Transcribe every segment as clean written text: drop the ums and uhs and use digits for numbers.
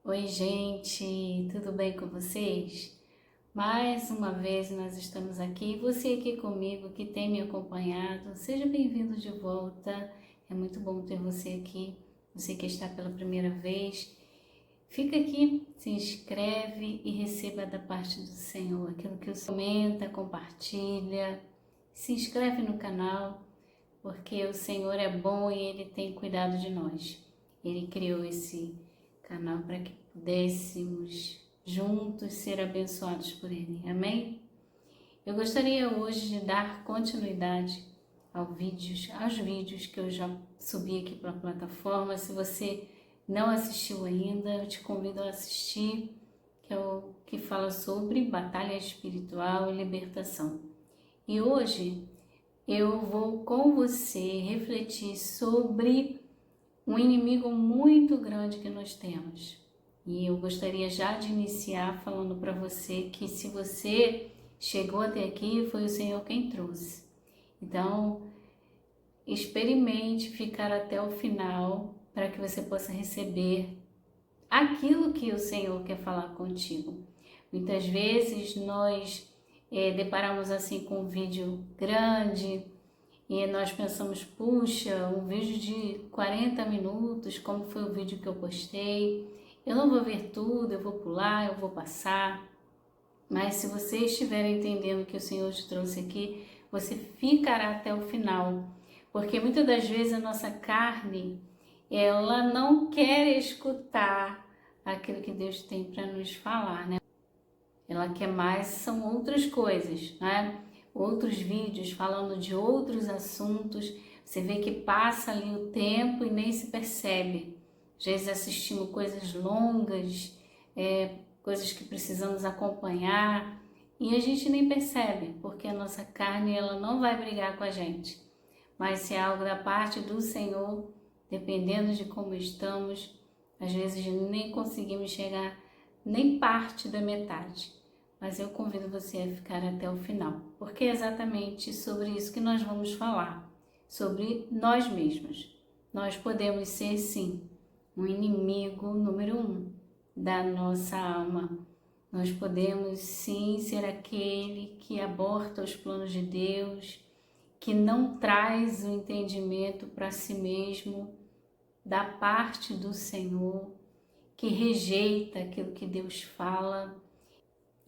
Oi, gente, tudo bem com vocês? Mais uma vez nós estamos aqui, você aqui comigo que tem me acompanhado, seja bem-vindo de volta. É muito bom ter você aqui, você que está pela primeira vez. Fica aqui, se inscreve e receba da parte do Senhor aquilo que o Senhor comenta, compartilha, se inscreve no canal, porque o Senhor é bom e Ele tem cuidado de nós. Ele criou esse canal para que pudéssemos juntos ser abençoados por Ele. Amém? Eu gostaria hoje de dar continuidade aos vídeos que eu já subi aqui para a plataforma. Se você não assistiu ainda, eu te convido a assistir, que é o que fala sobre batalha espiritual e libertação. E hoje eu vou com você refletir sobre um inimigo muito grande que nós temos. E eu gostaria já de iniciar falando para você que se você chegou até aqui, foi o Senhor quem trouxe. Então, experimente ficar até o final para que você possa receber aquilo que o Senhor quer falar contigo. Muitas vezes nós deparamos assim com um vídeo grande, e nós pensamos, puxa, um vídeo de 40 minutos, como foi o vídeo que eu postei, eu não vou ver tudo, eu vou pular, eu vou passar. Mas se você estiver entendendo o que o Senhor te trouxe aqui, você ficará até o final. Porque muitas das vezes a nossa carne, ela não quer escutar aquilo que Deus tem para nos falar, né? Ela quer mais, são outras coisas, né? Outros vídeos falando de outros assuntos, você vê que passa ali o tempo e nem se percebe. Às vezes assistimos coisas longas, coisas que precisamos acompanhar e a gente nem percebe, porque a nossa carne ela não vai brigar com a gente. Mas se é algo da parte do Senhor, dependendo de como estamos, às vezes nem conseguimos chegar nem parte da metade. Mas eu convido você a ficar até o final, porque é exatamente sobre isso que nós vamos falar, sobre nós mesmos. Nós podemos ser, sim, um inimigo número 1 da nossa alma. Nós podemos, sim, ser aquele que aborta os planos de Deus, que não traz o entendimento para si mesmo da parte do Senhor, que rejeita aquilo que Deus fala.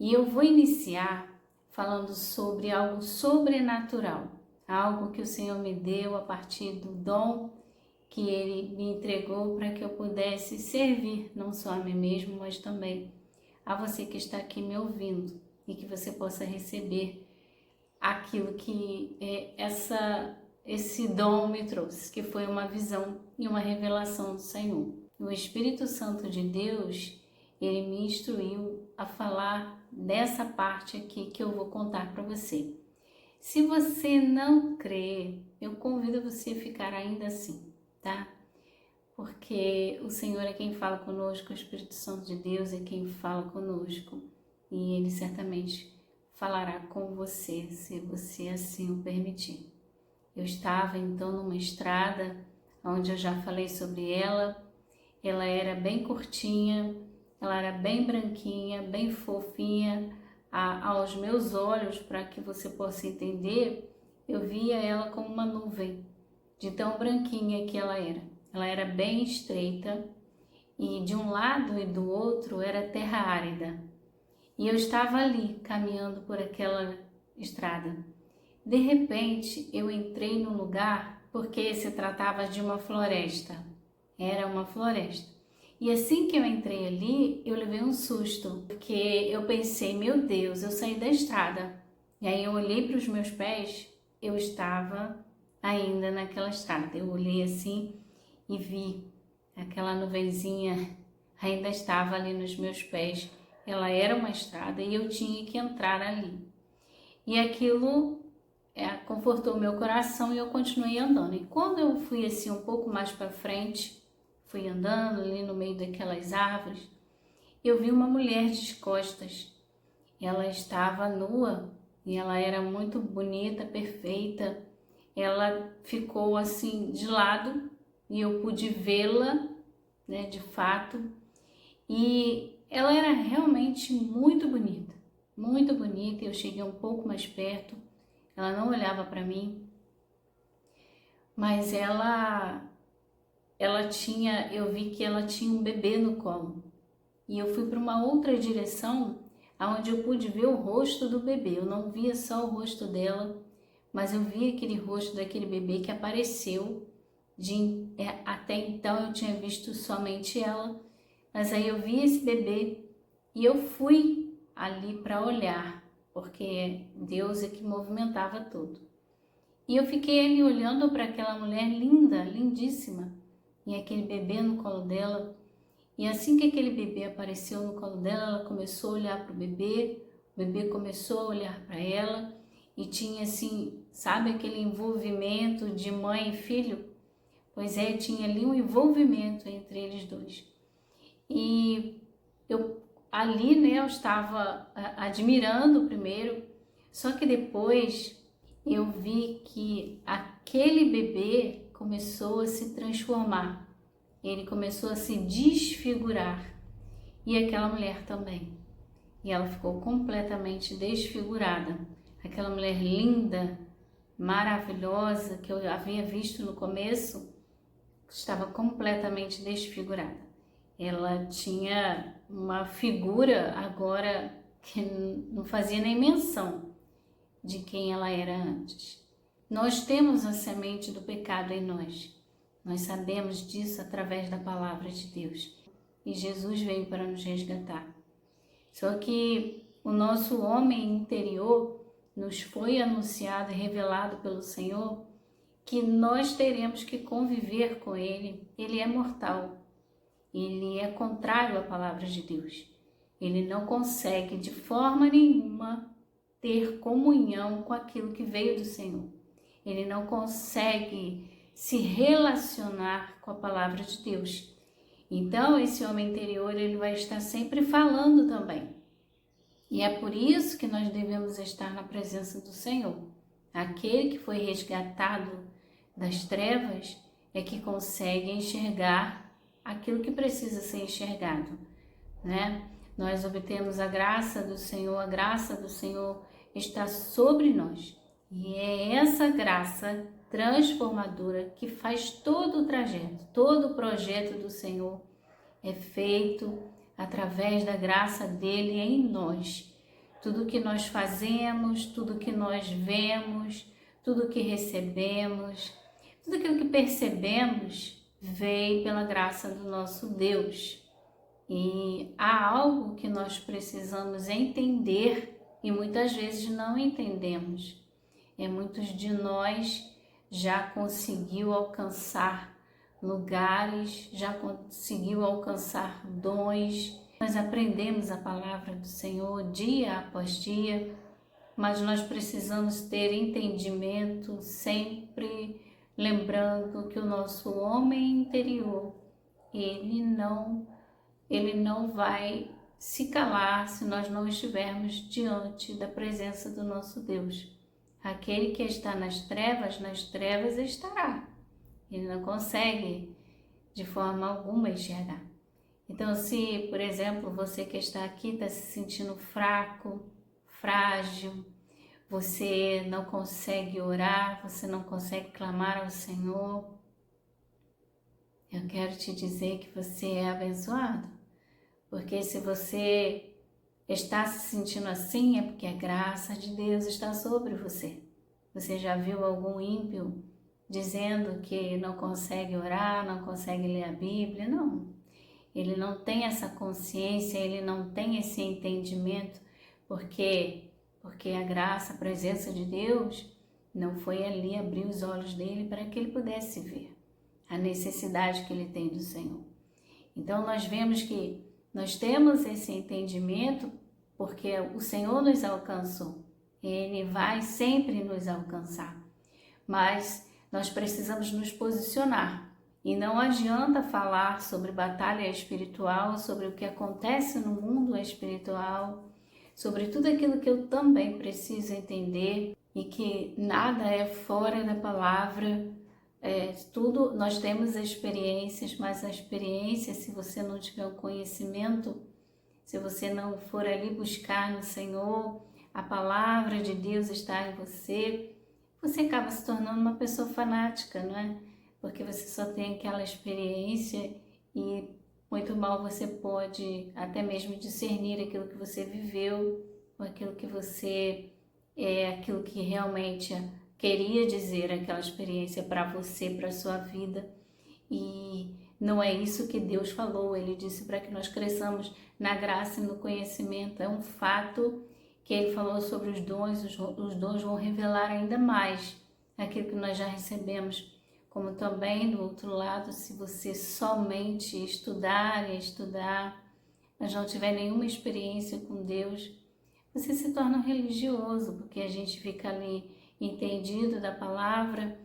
E eu vou iniciar falando sobre algo sobrenatural, algo que o Senhor me deu a partir do dom que Ele me entregou para que eu pudesse servir não só a mim mesmo, mas também a você que está aqui me ouvindo e que você possa receber aquilo que esse dom me trouxe, que foi uma visão e uma revelação do Senhor. O Espírito Santo de Deus, ele me instruiu a falar dessa parte aqui que eu vou contar para você. Se você não crê, eu convido você a ficar ainda assim, tá? Porque o Senhor é quem fala conosco, o Espírito Santo de Deus é quem fala conosco e ele certamente falará com você, se você assim o permitir. Eu estava então numa estrada, onde eu já falei sobre ela era bem curtinha, ela era bem branquinha, bem fofinha, aos meus olhos, para que você possa entender, eu via ela como uma nuvem, de tão branquinha que ela era. Ela era bem estreita e de um lado e do outro era terra árida. E eu estava ali, caminhando por aquela estrada. De repente, eu entrei num lugar porque se tratava de uma floresta. Era uma floresta. E assim que eu entrei ali, eu levei um susto, porque eu pensei, meu Deus, eu saí da estrada. E aí eu olhei para os meus pés, eu estava ainda naquela estrada. Eu olhei assim e vi aquela nuvenzinha ainda estava ali nos meus pés. Ela era uma estrada e eu tinha que entrar ali. E aquilo confortou meu coração e eu continuei andando. E quando eu fui assim um pouco mais para frente, fui andando ali no meio daquelas árvores, eu vi uma mulher de costas. Ela estava nua e ela era muito bonita, perfeita. Ela ficou assim de lado e eu pude vê-la, né, de fato. E ela era realmente muito bonita, muito bonita. Eu cheguei um pouco mais perto, ela não olhava para mim, mas eu vi que ela tinha um bebê no colo. E eu fui para uma outra direção, onde eu pude ver o rosto do bebê. Eu não via só o rosto dela, mas eu vi aquele rosto daquele bebê que apareceu. Até então eu tinha visto somente ela, mas aí eu vi esse bebê e eu fui ali para olhar, porque Deus é que movimentava tudo. E eu fiquei ali olhando para aquela mulher linda, lindíssima, e aquele bebê no colo dela. E assim que aquele bebê apareceu no colo dela, ela começou a olhar para o bebê começou a olhar para ela, e tinha assim, sabe aquele envolvimento de mãe e filho? Pois é, tinha ali um envolvimento entre eles dois. E eu ali, né, eu estava admirando primeiro, só que depois eu vi que aquele bebê começou a se transformar, ele começou a se desfigurar, e aquela mulher também. E ela ficou completamente desfigurada. Aquela mulher linda, maravilhosa, que eu havia visto no começo, estava completamente desfigurada. Ela tinha uma figura agora que não fazia nem menção de quem ela era antes. Nós temos a semente do pecado em nós. Nós sabemos disso através da palavra de Deus. E Jesus veio para nos resgatar. Só que o nosso homem interior nos foi anunciado e revelado pelo Senhor que nós teremos que conviver com ele. Ele é mortal. Ele é contrário à palavra de Deus. Ele não consegue de forma nenhuma ter comunhão com aquilo que veio do Senhor. Ele não consegue se relacionar com a palavra de Deus. Então, esse homem interior, ele vai estar sempre falando também. E é por isso que nós devemos estar na presença do Senhor. Aquele que foi resgatado das trevas é que consegue enxergar aquilo que precisa ser enxergado, né? Nós obtemos a graça do Senhor está sobre nós. E é essa graça transformadora que faz todo o trajeto, todo o projeto do Senhor é feito através da graça dele em nós. Tudo que nós fazemos, tudo que nós vemos, tudo que recebemos, tudo aquilo que percebemos veio pela graça do nosso Deus. E há algo que nós precisamos entender e muitas vezes não entendemos. Muitos de nós já conseguiu alcançar lugares, já conseguiu alcançar dons. Nós aprendemos a palavra do Senhor dia após dia, mas nós precisamos ter entendimento sempre, lembrando que o nosso homem interior, ele não vai se calar se nós não estivermos diante da presença do nosso Deus. Aquele que está nas trevas estará. Ele não consegue de forma alguma enxergar. Então, se, por exemplo, você que está aqui está se sentindo fraco, frágil, você não consegue orar, você não consegue clamar ao Senhor, eu quero te dizer que você é abençoado. Porque se você está se sentindo assim, é porque a graça de Deus está sobre você. Você já viu algum ímpio dizendo que não consegue orar, não consegue ler a Bíblia? Não. Ele não tem essa consciência, ele não tem esse entendimento, porque a graça, a presença de Deus não foi ali abrir os olhos dele para que ele pudesse ver a necessidade que ele tem do Senhor. Então nós vemos que nós temos esse entendimento porque o Senhor nos alcançou. Ele vai sempre nos alcançar. Mas nós precisamos nos posicionar. E não adianta falar sobre batalha espiritual, sobre o que acontece no mundo espiritual, sobre tudo aquilo que eu também preciso entender e que nada é fora da palavra, tudo, nós temos experiências, mas a experiência, se você não tiver o conhecimento, se você não for ali buscar no Senhor, a palavra de Deus está em você, você acaba se tornando uma pessoa fanática, não é? Porque você só tem aquela experiência e muito mal você pode até mesmo discernir aquilo que você viveu, ou aquilo que aquilo que realmente queria dizer aquela experiência para você, para a sua vida. E não é isso que Deus falou. Ele disse para que nós cresçamos na graça e no conhecimento. É um fato que Ele falou sobre os dons. Os dons vão revelar ainda mais aquilo que nós já recebemos. Como também, do outro lado, se você somente estudar e estudar, mas não tiver nenhuma experiência com Deus, você se torna um religioso, porque a gente fica ali entendido da palavra,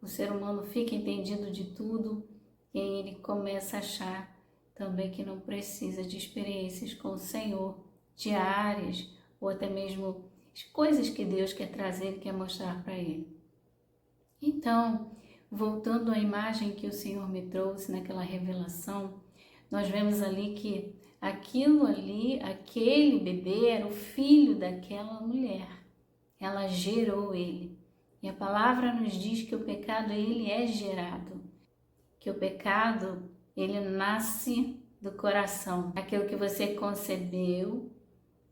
o ser humano fica entendido de tudo, e aí ele começa a achar também que não precisa de experiências com o Senhor, diárias, ou até mesmo as coisas que Deus quer trazer, quer mostrar para ele. Então, voltando à imagem que o Senhor me trouxe naquela revelação, nós vemos ali que aquele bebê era o filho daquela mulher. Ela gerou ele. E a palavra nos diz que o pecado, ele é gerado. Que o pecado, ele nasce do coração. Aquilo que você concebeu,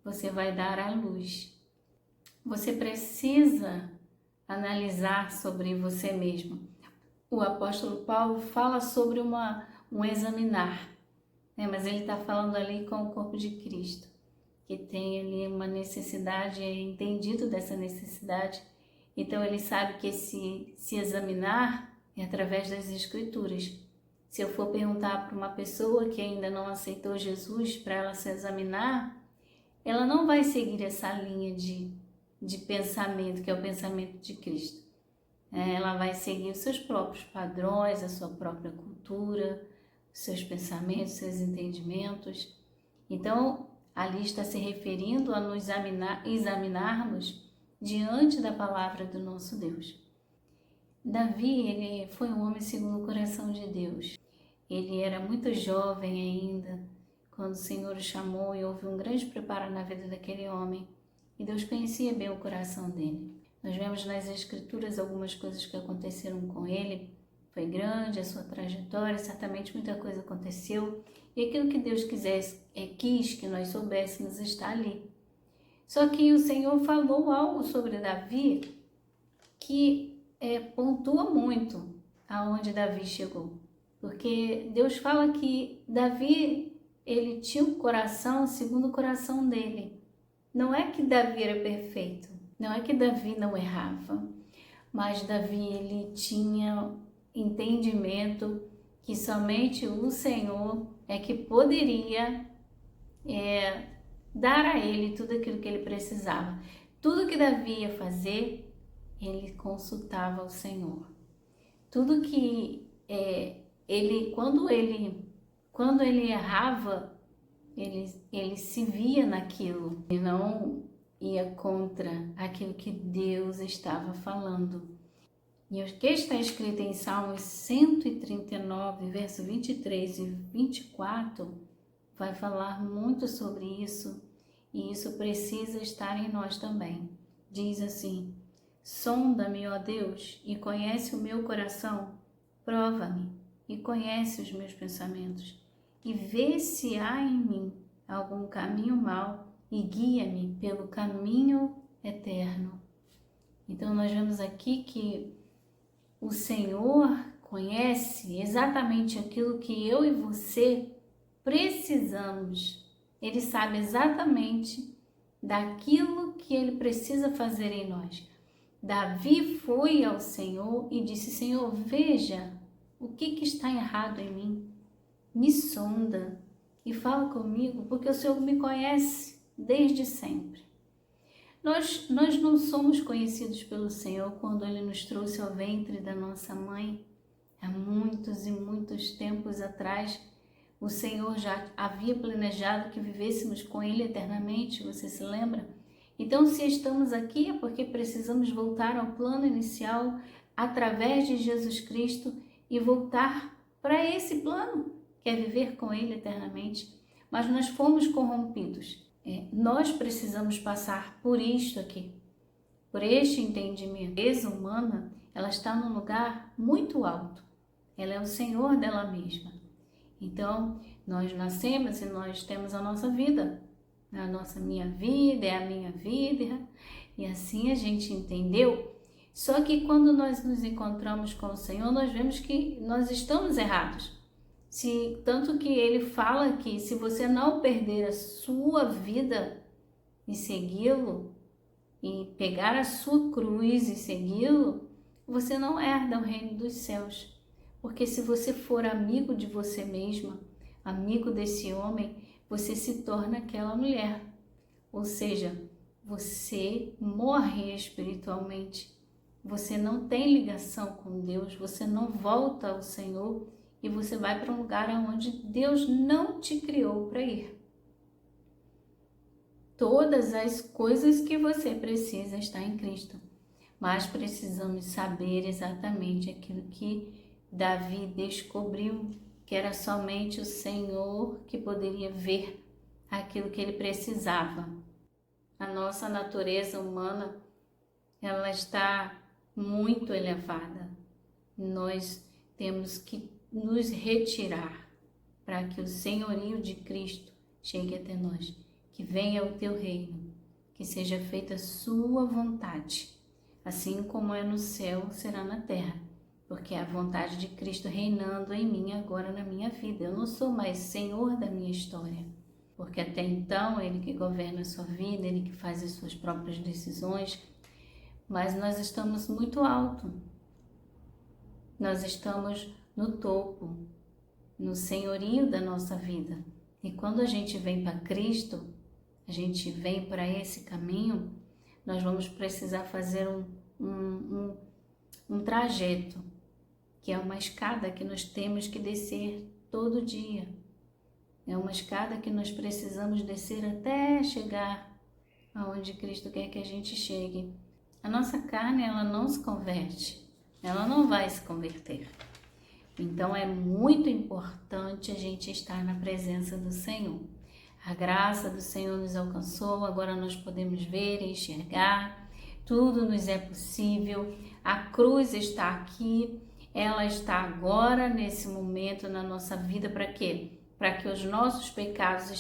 você vai dar à luz. Você precisa analisar sobre você mesmo. O apóstolo Paulo fala sobre um examinar, né? Mas ele está falando ali com o corpo de Cristo, que tem ali uma necessidade, é entendido dessa necessidade. Então ele sabe que se examinar é através das Escrituras. Se eu for perguntar para uma pessoa que ainda não aceitou Jesus para ela se examinar, ela não vai seguir essa linha de pensamento, que é o pensamento de Cristo. Ela vai seguir os seus próprios padrões, a sua própria cultura, os seus pensamentos, seus entendimentos. Então, ali está se referindo a nos examinarmos diante da palavra do nosso Deus. Davi, ele foi um homem segundo o coração de Deus. Ele era muito jovem ainda, quando o Senhor o chamou, e houve um grande preparo na vida daquele homem. E Deus conhecia bem o coração dele. Nós vemos nas Escrituras algumas coisas que aconteceram com ele. Foi grande a sua trajetória, certamente muita coisa aconteceu. E aquilo que Deus quis que nós soubéssemos está ali. Só que o Senhor falou algo sobre Davi que pontua muito aonde Davi chegou. Porque Deus fala que Davi, ele tinha um coração segundo o coração dele. Não é que Davi era perfeito, não é que Davi não errava, mas Davi, ele tinha entendimento que somente o Senhor é que poderia dar a ele tudo aquilo que ele precisava. Tudo que Davi ia fazer, ele consultava o Senhor. Tudo que quando ele errava, ele se via naquilo e não ia contra aquilo que Deus estava falando. E o que está escrito em Salmos 139, verso 23 e 24, vai falar muito sobre isso, e isso precisa estar em nós também. Diz assim: sonda-me, ó Deus, e conhece o meu coração, prova-me e conhece os meus pensamentos, e vê se há em mim algum caminho mau, e guia-me pelo caminho eterno. Então nós vemos aqui que o Senhor conhece exatamente aquilo que eu e você precisamos. Ele sabe exatamente daquilo que ele precisa fazer em nós. Davi foi ao Senhor e disse: Senhor, veja o que está errado em mim. Me sonda e fala comigo, porque o Senhor me conhece desde sempre. Nós não somos conhecidos pelo Senhor quando Ele nos trouxe ao ventre da nossa mãe. Há muitos e muitos tempos atrás, o Senhor já havia planejado que vivêssemos com Ele eternamente, você se lembra? Então, se estamos aqui é porque precisamos voltar ao plano inicial, através de Jesus Cristo e voltar para esse plano, que é viver com Ele eternamente. Mas nós fomos corrompidos. Nós precisamos passar por isto aqui, por este entendimento. A natureza humana, ela está num lugar muito alto. Ela é o Senhor dela mesma. Então, nós nascemos e nós temos a nossa vida. Minha vida é a minha vida. E assim a gente entendeu. Só que quando nós nos encontramos com o Senhor, nós vemos que nós estamos errados. Tanto que Ele fala que se você não perder a sua vida e segui-lo, e pegar a sua cruz e segui-lo, você não herda o reino dos céus. Porque se você for amigo de você mesma, amigo desse homem, você se torna aquela mulher. Ou seja, você morre espiritualmente. Você não tem ligação com Deus, você não volta ao Senhor e você vai para um lugar onde Deus não te criou para ir. Todas as coisas que você precisa estão em Cristo, mas precisamos saber exatamente aquilo que Davi descobriu, que era somente o Senhor que poderia ver aquilo que ele precisava. A nossa natureza humana, ela está muito elevada. Nós temos que nos retirar para que o senhorio de Cristo chegue até nós. Que venha o teu reino, que seja feita a sua vontade, assim como é no céu, será na terra, porque é a vontade de Cristo reinando em mim agora na minha vida. Eu não sou mais senhor da minha história, porque até então Ele que governa a sua vida, Ele que faz as suas próprias decisões, mas nós estamos muito alto, nós estamos no topo, no senhorio da nossa vida. E quando a gente vem para Cristo, a gente vem para esse caminho, nós vamos precisar fazer um trajeto, que é uma escada que nós temos que descer todo dia. É uma escada que nós precisamos descer até chegar aonde Cristo quer que a gente chegue. A nossa carne, ela não se converte, ela não vai se converter. Então é muito importante a gente estar na presença do Senhor. A graça do Senhor nos alcançou, agora nós podemos ver e enxergar, tudo nos é possível. A cruz está aqui, ela está agora, nesse momento na nossa vida, para quê? Para que os nossos pecados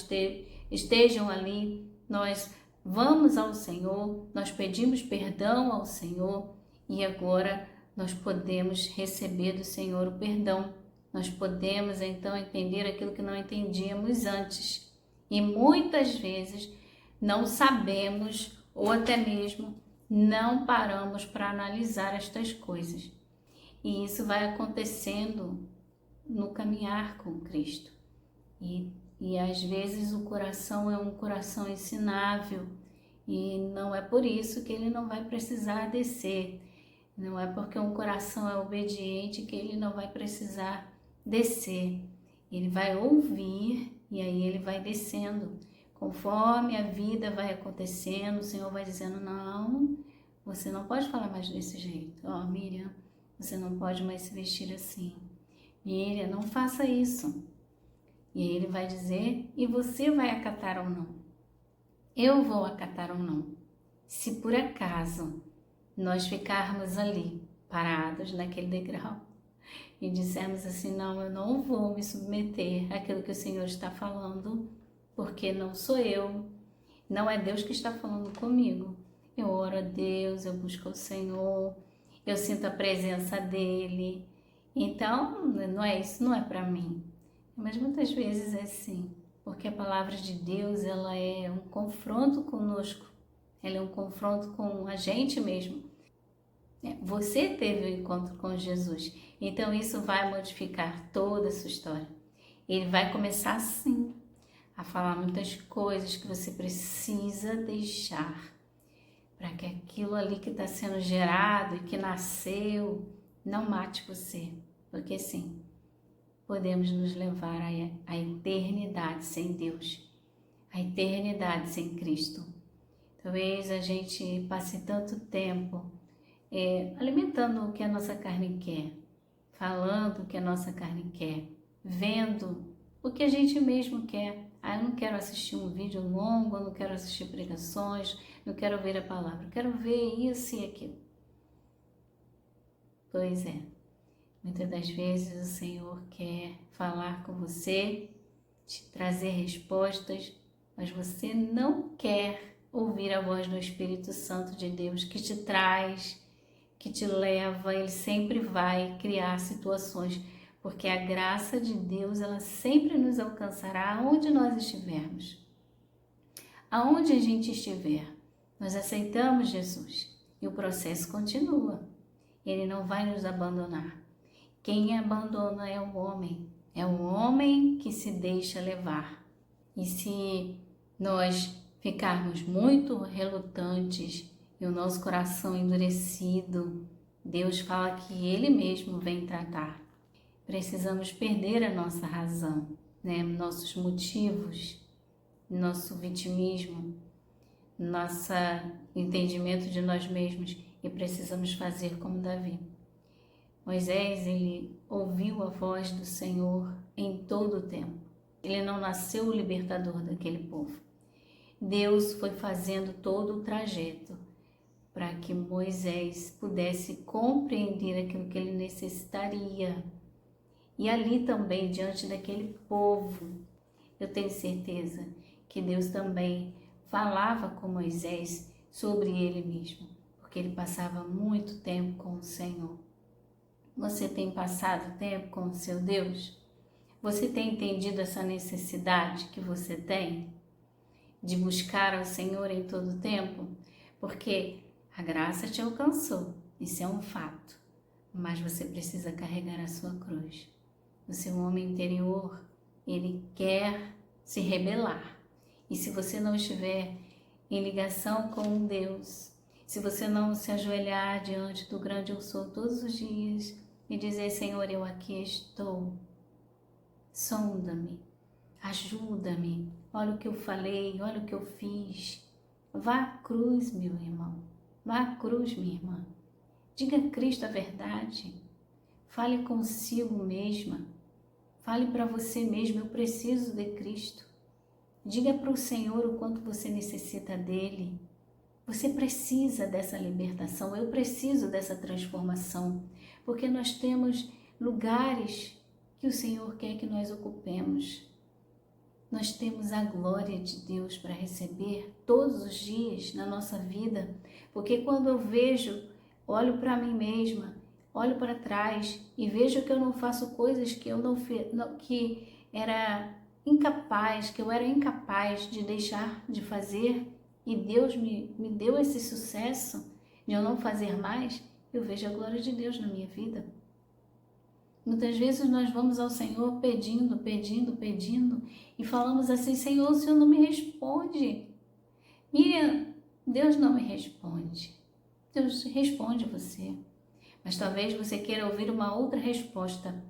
estejam ali, nós vamos ao Senhor, nós pedimos perdão ao Senhor e agora nós podemos receber do Senhor o perdão. Nós podemos então entender aquilo que não entendíamos antes. E muitas vezes não sabemos ou até mesmo não paramos para analisar estas coisas. E isso vai acontecendo no caminhar com Cristo. E às vezes o coração é um coração ensinável e não é por isso que ele não vai precisar descer. Não é porque um coração é obediente que ele não vai precisar descer. Ele vai ouvir e aí ele vai descendo. Conforme a vida vai acontecendo, o Senhor vai dizendo, não, você não pode falar mais desse jeito. Miriam, você não pode mais se vestir assim. Miriam, não faça isso. E aí ele vai dizer, e você vai acatar ou não? Eu vou acatar ou não? Se por acaso nós ficarmos ali, parados naquele degrau, e dissermos assim, não, eu não vou me submeter àquilo que o Senhor está falando, porque não sou eu, não é Deus que está falando comigo. Eu oro a Deus, eu busco o Senhor, eu sinto a presença dEle. Então, isso não é para mim. Mas muitas vezes é assim, porque a palavra de Deus, ela é um confronto conosco, ela é um confronto com a gente mesmo. Você teve um encontro com Jesus, então isso vai modificar toda a sua história. Ele vai começar assim, a falar muitas coisas que você precisa deixar, para que aquilo ali que está sendo gerado e que nasceu, não mate você, porque sim, podemos nos levar à eternidade sem Deus, à eternidade sem Cristo. Talvez a gente passe tanto tempo alimentando o que a nossa carne quer, falando o que a nossa carne quer, vendo o que a gente mesmo quer. Eu não quero assistir um vídeo longo, eu não quero assistir pregações, não quero ver a palavra, eu quero ver isso e aquilo. Pois é, muitas das vezes o Senhor quer falar com você, te trazer respostas, mas você não quer ouvir a voz do Espírito Santo de Deus que te traz, que te leva. Ele sempre vai criar situações, porque a graça de Deus, ela sempre nos alcançará aonde nós estivermos. Aonde a gente estiver, nós aceitamos Jesus e o processo continua. Ele não vai nos abandonar. Quem abandona é o homem que se deixa levar. E se nós ficarmos muito relutantes e o nosso coração endurecido, Deus fala que Ele mesmo vem tratar. Precisamos perder a nossa razão, nossos motivos, nosso vitimismo, nosso entendimento de nós mesmos, e precisamos fazer como Davi. Moisés, ele ouviu a voz do Senhor em todo o tempo. Ele não nasceu o libertador daquele povo. Deus foi fazendo todo o trajeto para que Moisés pudesse compreender aquilo que ele necessitaria. E ali também, diante daquele povo, eu tenho certeza que Deus também falava com Moisés sobre ele mesmo, porque ele passava muito tempo com o Senhor. Você tem passado tempo com o seu Deus? Você tem entendido essa necessidade que você tem de buscar ao Senhor em todo o tempo? Porque a graça te alcançou, isso é um fato, mas você precisa carregar a sua cruz. O seu homem interior, ele quer se rebelar. E se você não estiver em ligação com Deus, se você não se ajoelhar diante do grande eu sou todos os dias e dizer: Senhor, eu aqui estou, sonda-me, ajuda-me, olha o que eu falei, olha o que eu fiz. Vá à cruz, meu irmão, vá à cruz, minha irmã. Diga a Cristo a verdade, fale consigo mesma, fale para você mesmo: eu preciso de Cristo. Diga para o Senhor o quanto você necessita dele. Você precisa dessa libertação, eu preciso dessa transformação, porque nós temos lugares que o Senhor quer que nós ocupemos. Nós temos a glória de Deus para receber todos os dias na nossa vida, porque quando eu olho para mim mesma, olho para trás e vejo que eu não faço coisas que eu que eu era incapaz de deixar de fazer, e Deus me deu esse sucesso de eu não fazer mais, eu vejo a glória de Deus na minha vida. Muitas vezes nós vamos ao Senhor pedindo e falamos assim: Senhor, o Senhor não me responde. Miriam, Deus não me responde. Deus responde você, mas talvez você queira ouvir uma outra resposta,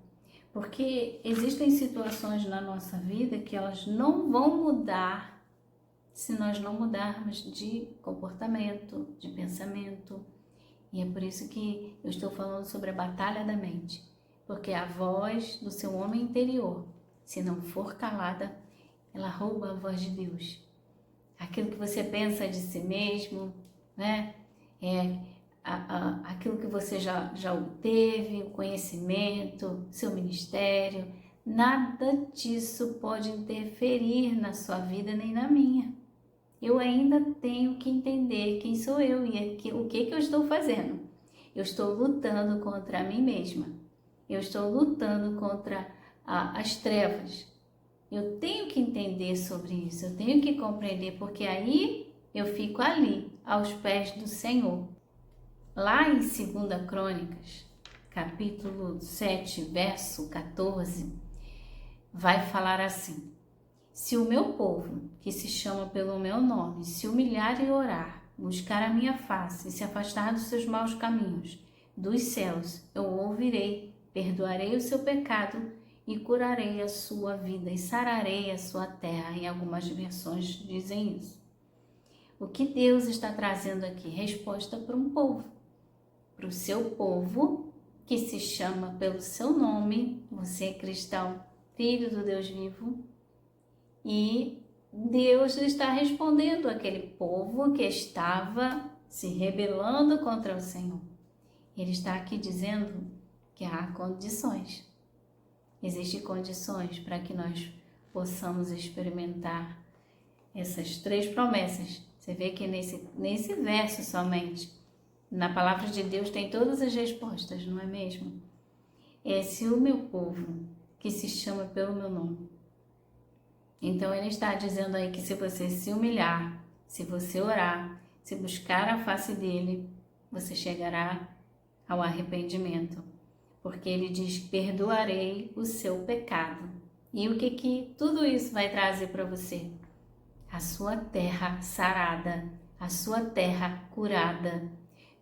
porque existem situações na nossa vida que elas não vão mudar se nós não mudarmos de comportamento, de pensamento. E é por isso que eu estou falando sobre a batalha da mente, porque a voz do seu homem interior, se não for calada, ela rouba a voz de Deus. Aquilo que você pensa de si mesmo, aquilo que você já obteve, o conhecimento, seu ministério, nada disso pode interferir na sua vida nem na minha. Eu ainda tenho que entender quem sou eu e o que eu estou fazendo. Eu estou lutando contra mim mesma. Eu estou lutando contra as trevas. Eu tenho que entender sobre isso, eu tenho que compreender, porque aí eu fico ali, aos pés do Senhor. Lá em 2 Crônicas, capítulo 7, verso 14, vai falar assim: se o meu povo, que se chama pelo meu nome, se humilhar e orar, buscar a minha face e se afastar dos seus maus caminhos, dos céus eu ouvirei, perdoarei o seu pecado e curarei a sua vida e sararei a sua terra. Em algumas versões dizem isso. O que Deus está trazendo aqui? Resposta para um povo. para o seu povo, que se chama pelo seu nome, você é cristão, filho do Deus vivo, e Deus está respondendo àquele povo que estava se rebelando contra o Senhor. Ele está aqui dizendo que há condições. Existem condições para que nós possamos experimentar essas 3 promessas. Você vê que nesse verso somente, na palavra de Deus tem todas as respostas, não é mesmo? Se o meu povo, que se chama pelo meu nome. Então ele está dizendo aí que se você se humilhar, se você orar, se buscar a face dele, você chegará ao arrependimento. Porque ele diz, perdoarei o seu pecado. E o que tudo isso vai trazer para você? A sua terra sarada, a sua terra curada.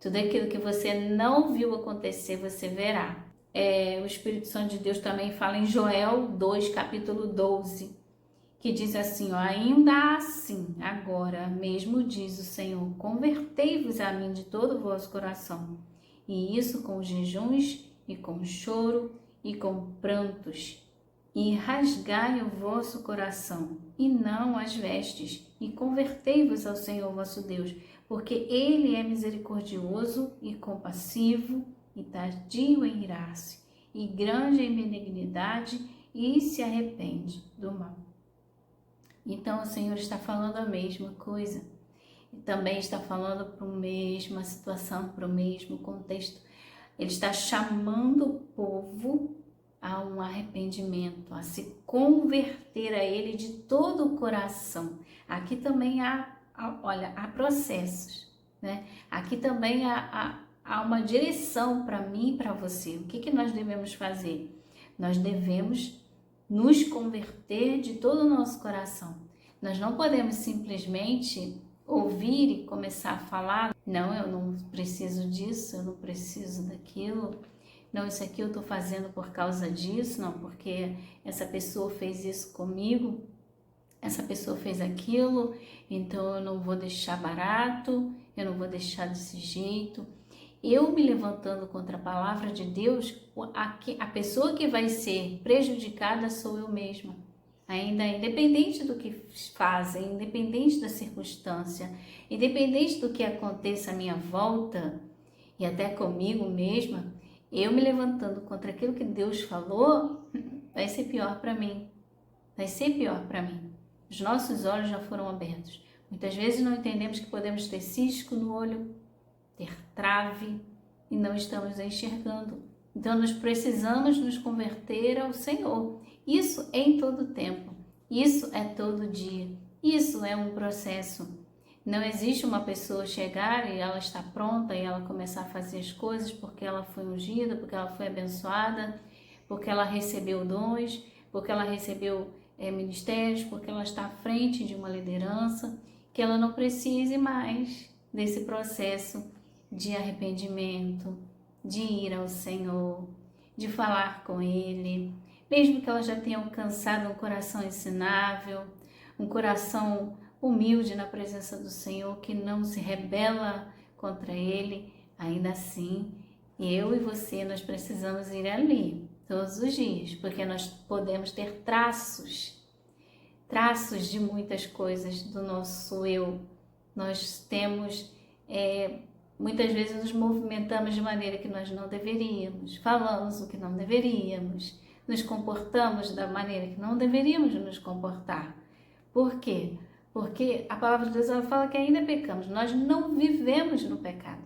Tudo aquilo que você não viu acontecer, você verá. O Espírito Santo de Deus também fala em Joel 2, capítulo 12, que diz assim, ó, ainda assim, agora mesmo diz o Senhor, convertei-vos a mim de todo o vosso coração, e isso com jejuns, e com choro, e com prantos, e rasgai o vosso coração, e não as vestes, e convertei-vos ao Senhor vosso Deus, porque Ele é misericordioso e compassivo, e tardio em irar-se, e grande em benignidade, e se arrepende do mal. Então o Senhor está falando a mesma coisa, e também está falando para a mesma situação, para o mesmo contexto. Ele está chamando o povo a um arrependimento, a se converter a Ele de todo o coração. Aqui também há processos, né? Aqui também há uma direção para mim e para você. O que nós devemos fazer? Nós devemos nos converter de todo o nosso coração. Nós não podemos simplesmente ouvir e começar a falar, não, eu não preciso disso, eu não preciso daquilo, não, isso aqui eu estou fazendo por causa disso, não, porque essa pessoa fez isso comigo, essa pessoa fez aquilo, então eu não vou deixar barato, eu não vou deixar desse jeito. Eu me levantando contra a palavra de Deus, a pessoa que vai ser prejudicada sou eu mesma. Ainda independente do que fazem, independente da circunstância, independente do que aconteça à minha volta e até comigo mesma, eu me levantando contra aquilo que Deus falou, vai ser pior para mim. Vai ser pior para mim. Os nossos olhos já foram abertos. Muitas vezes não entendemos que podemos ter cisco no olho, ter trave e não estamos enxergando. Então nós precisamos nos converter ao Senhor. Isso é em todo tempo, isso é todo dia, isso é um processo. Não existe uma pessoa chegar e ela está pronta e ela começar a fazer as coisas porque ela foi ungida, porque ela foi abençoada, porque ela recebeu dons, porque ela recebeu ministérios, porque ela está à frente de uma liderança, que ela não precise mais desse processo de arrependimento, de ir ao Senhor, de falar com Ele, mesmo que ela já tenha alcançado um coração ensinável, um coração humilde na presença do Senhor, que não se rebela contra Ele, ainda assim, eu e você, nós precisamos ir ali todos os dias, porque nós podemos ter traços de muitas coisas do nosso eu. Nós temos, muitas vezes nos movimentamos de maneira que nós não deveríamos, falamos o que não deveríamos, nos comportamos da maneira que não deveríamos nos comportar. Por quê? Porque a palavra de Deus ela fala que ainda pecamos. Nós não vivemos no pecado,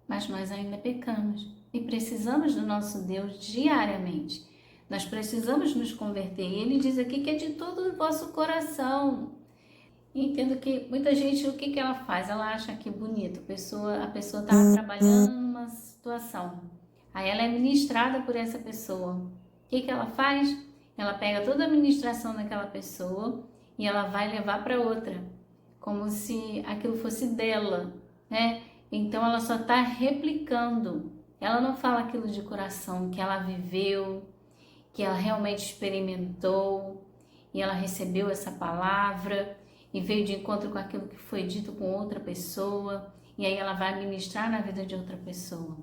mas nós ainda pecamos e precisamos do nosso Deus diariamente. Nós precisamos nos converter. E Ele diz aqui que é de todo o vosso coração. E entendo que muita gente, o que ela faz? Ela acha que bonito. A pessoa está trabalhando numa situação. Aí ela é ministrada por essa pessoa. O que ela faz? Ela pega toda a ministração daquela pessoa e ela vai levar para outra, como se aquilo fosse dela, né? Então ela só está replicando. Ela não fala aquilo de coração que ela viveu, que ela realmente experimentou e ela recebeu essa palavra e veio de encontro com aquilo que foi dito com outra pessoa e aí ela vai ministrar na vida de outra pessoa.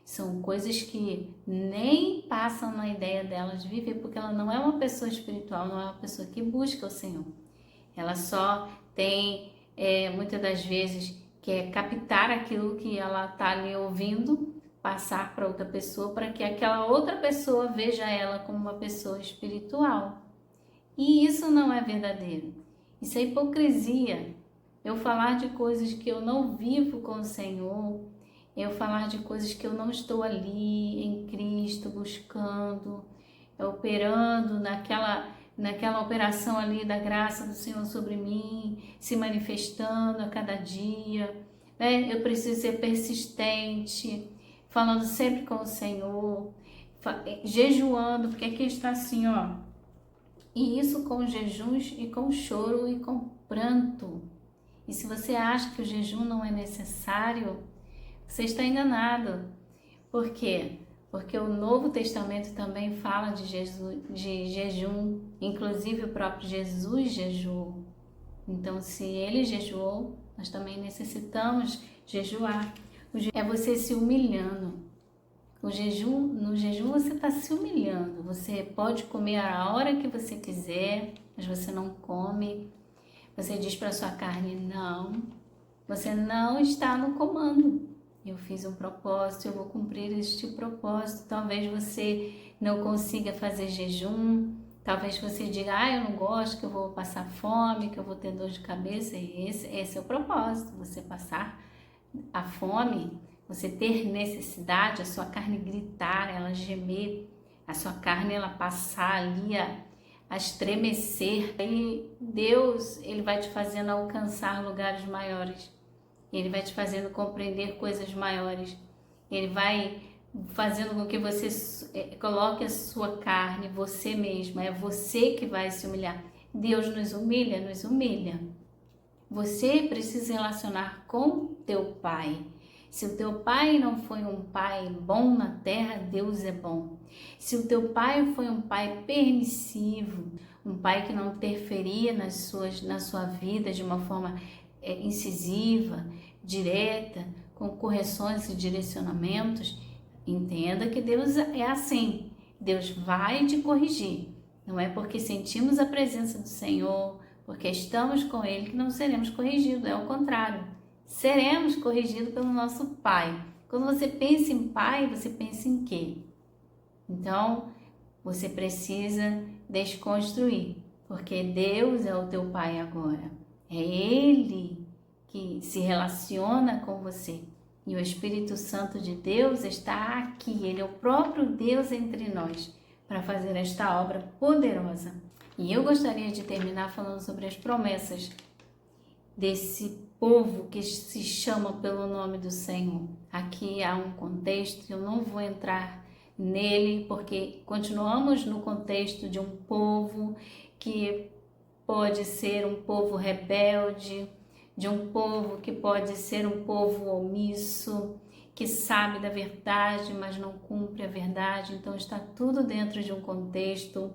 São coisas que nem passam na ideia dela de viver, porque ela não é uma pessoa espiritual, não é uma pessoa que busca o Senhor. Ela só tem, muitas das vezes, quer captar aquilo que ela está ali ouvindo, passar para outra pessoa, para que aquela outra pessoa veja ela como uma pessoa espiritual. E isso não é verdadeiro. Isso é hipocrisia. Eu falar de coisas que eu não vivo com o Senhor, eu falar de coisas que eu não estou ali em Cristo buscando, operando naquela operação ali da graça do Senhor sobre mim, se manifestando a cada dia, né? Eu preciso ser persistente, falando sempre com o Senhor, jejuando, porque aqui está assim, ó, e isso com jejuns e com choro e com pranto. E se você acha que o jejum não é necessário, você está enganado. Por quê? Porque o Novo Testamento também fala de jejum, inclusive o próprio Jesus jejuou. Então, se ele jejuou, nós também necessitamos jejuar. É você se humilhando. No jejum você está se humilhando. Você pode comer a hora que você quiser, mas você não come. Você diz para sua carne, não, você não está no comando. Eu fiz um propósito, eu vou cumprir este propósito. Talvez você não consiga fazer jejum, talvez você diga, eu não gosto, que eu vou passar fome, que eu vou ter dor de cabeça. E esse é o propósito, você passar a fome, você ter necessidade, a sua carne gritar, ela gemer, a sua carne ela passar ali a estremecer. Aí Deus, ele vai te fazendo alcançar lugares maiores. Ele vai te fazendo compreender coisas maiores. Ele vai fazendo com que você coloque a sua carne, você mesma. É você que vai se humilhar. Deus nos humilha, nos humilha. Você precisa relacionar com teu pai. Se o teu pai não foi um pai bom na terra, Deus é bom. Se o teu pai foi um pai permissivo, um pai que não interferia na sua vida de uma forma incisiva, direta, com correções e direcionamentos, entenda que Deus é assim. Deus vai te corrigir. Não é porque sentimos a presença do Senhor, porque estamos com Ele, que não seremos corrigidos. É o contrário. Seremos corrigidos pelo nosso Pai. Quando você pensa em Pai, você pensa em quê? Então, você precisa desconstruir, porque Deus é o teu Pai agora. É Ele que se relaciona com você. E o Espírito Santo de Deus está aqui. Ele é o próprio Deus entre nós para fazer esta obra poderosa. E eu gostaria de terminar falando sobre as promessas desse povo que se chama pelo nome do Senhor. Aqui há um contexto, eu não vou entrar nele, porque continuamos no contexto de um povo que pode ser um povo rebelde, de um povo que pode ser um povo omisso, que sabe da verdade, mas não cumpre a verdade. Então está tudo dentro de um contexto,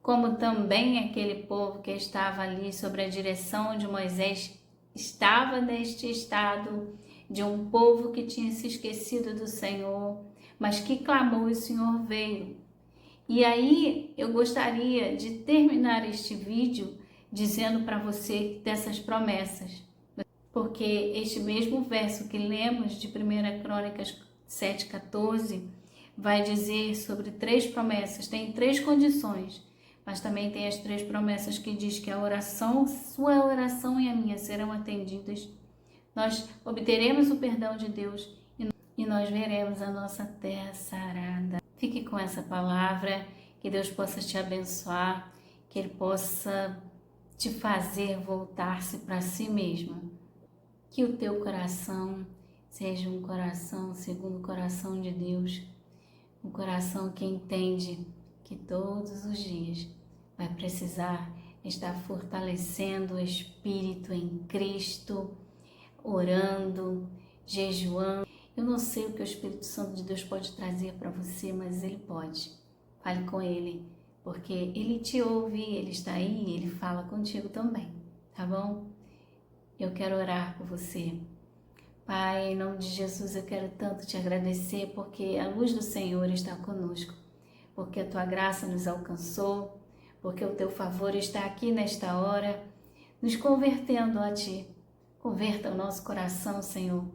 como também aquele povo que estava ali sob a direção de Moisés estava neste estado de um povo que tinha se esquecido do Senhor, mas que clamou e o Senhor veio. E aí eu gostaria de terminar este vídeo dizendo para você dessas promessas, porque este mesmo verso que lemos de 1 Crônicas 7,14 vai dizer sobre 3 promessas, tem 3 condições, mas também tem as 3 promessas que diz que a oração, sua oração e a minha serão atendidas. Nós obteremos o perdão de Deus e nós veremos a nossa terra sarada. Fique com essa palavra, que Deus possa te abençoar, que Ele possa te fazer voltar-se para si mesmo. Que o teu coração seja um coração segundo o coração de Deus, um coração que entende que todos os dias vai precisar estar fortalecendo o espírito em Cristo, orando, jejuando. Eu não sei o que o Espírito Santo de Deus pode trazer para você, mas Ele pode. Fale com Ele, porque Ele te ouve, Ele está aí, Ele fala contigo também, tá bom? Eu quero orar por você. Pai, em nome de Jesus, eu quero tanto te agradecer porque a luz do Senhor está conosco, porque a tua graça nos alcançou, porque o teu favor está aqui nesta hora, nos convertendo a ti. Converta o nosso coração, Senhor.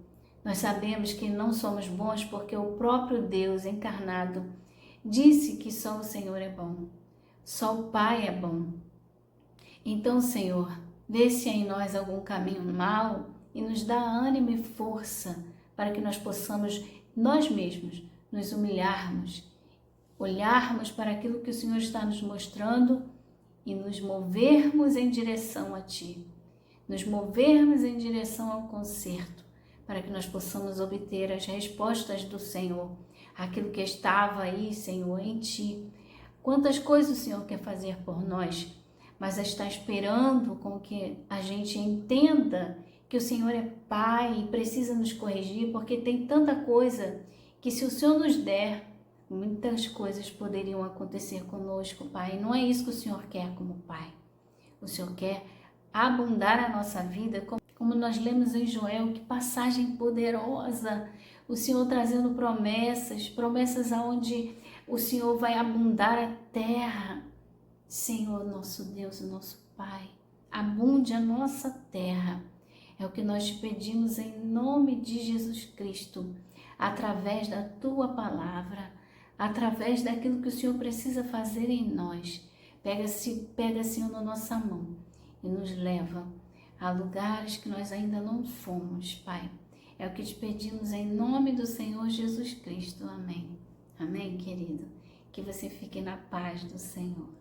Nós sabemos que não somos bons porque o próprio Deus encarnado disse que só o Senhor é bom, só o Pai é bom. Então, Senhor, vê se há em nós algum caminho mau e nos dá ânimo e força para que nós possamos, nós mesmos, nos humilharmos, olharmos para aquilo que o Senhor está nos mostrando e nos movermos em direção a Ti, nos movermos em direção ao conserto, para que nós possamos obter as respostas do Senhor, aquilo que estava aí, Senhor, em Ti. Quantas coisas o Senhor quer fazer por nós, mas está esperando com que a gente entenda que o Senhor é Pai e precisa nos corrigir, porque tem tanta coisa que se o Senhor nos der, muitas coisas poderiam acontecer conosco, Pai. Não é isso que o Senhor quer como Pai. O Senhor quer abundar a nossa vida, como nós lemos em Joel, que passagem poderosa. O Senhor trazendo promessas aonde o Senhor vai abundar a terra. Senhor, nosso Deus, nosso Pai, abunde a nossa terra. É o que nós te pedimos em nome de Jesus Cristo, através da Tua palavra, através daquilo que o Senhor precisa fazer em nós. Pega, Senhor, na nossa mão e nos leva a lugares que nós ainda não fomos, Pai. É o que te pedimos em nome do Senhor Jesus Cristo. Amém. Amém, querido? Que você fique na paz do Senhor.